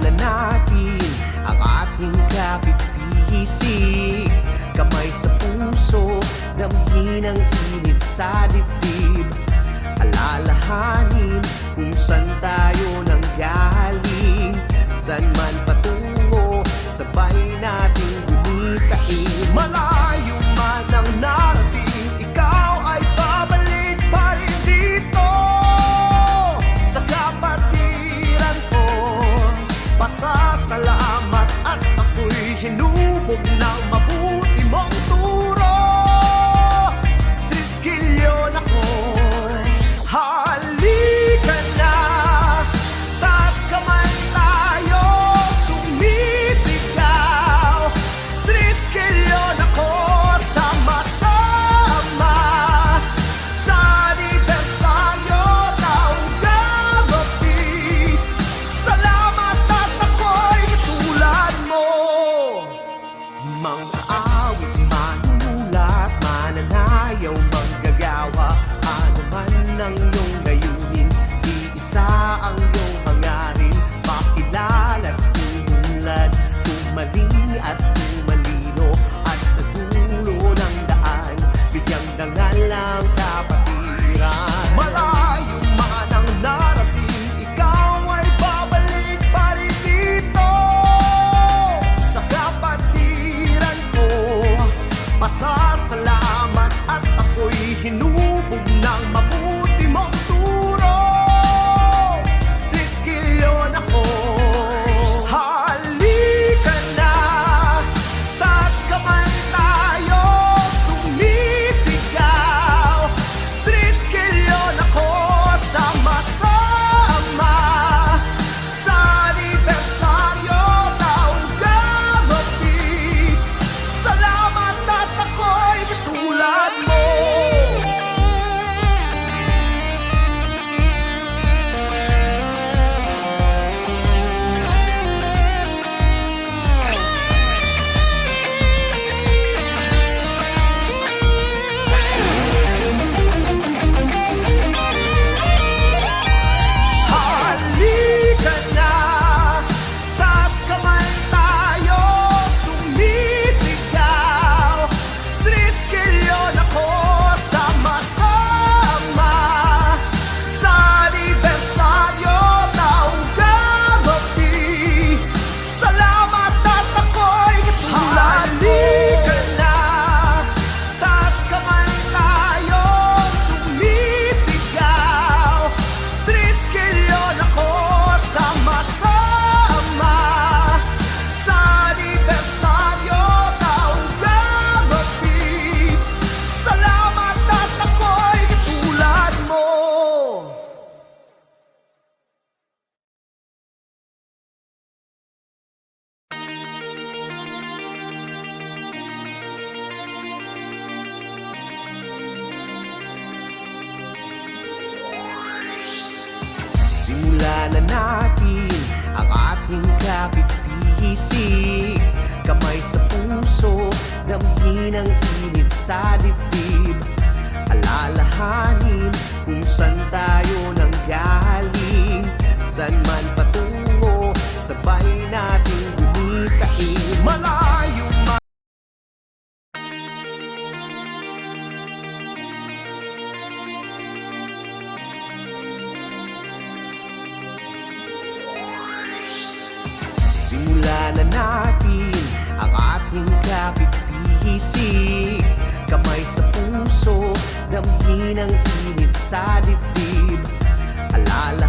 na natin ang ating kapit-bisig. Kamay sa puso, damhin ang init sa dibdib. Alalahanin kung saan tayo nanggaling, saan man patungo, sabay nating gumitain. Malayo man ang narating, ikaw ay babalik pa rin dito sa kapatiran ko. Pasasalamat at ako'y hinubog ng mabuti mong turo. Triskilyon ako, halika na, taas kamay tayo, sumisigaw. Triskilyon ako, sama-sama sa anibersaryo ng gabi. Salamat at ako'y tulad mo. Mga awit, manunulat, mananayaw, manggagawa, ano man ang iyong layunin, iisa ang iyong hangarin. Makilala't umunlad, tumaling at tumalino, at sa dulo ng daan, bigyang dangal ang kapatiran. Malayo man ang narating, ikaw ay babalik pa rin dito sa kapatiran ko. Pasasalamat at ako'y hinubog ng mabuti mong turo. Triskilyon ako, halika na, taas kamay tayo, sumisigaw. Triskilyon ako, sama-sama sa anibersaryo ng gabi. Salamat at ako'y katulad mo. Halika na, taas kamay tayo, sumisigaw. Triskilyon ako, sama-sama sa anibersaryo ng gabi. Salamat at ako'y katulad mo. Halika na, taas kamay tayo, sumisigaw. Triskilyon ako, sama-sama sa anibersaryo ng gabi. Salamat at ako'y katulad mo. Simulan na natin ang ating kapit-bisig. Kamay sa puso, damhin ang init sa dibdib. Alalahanin kung saan tayo nanggaling, saan man patungo, sabay nating gumitain. Malayo man simulan na natin ang ating kapit-bisig. Kamay sa puso, damhin ang init sa dibdib. Alala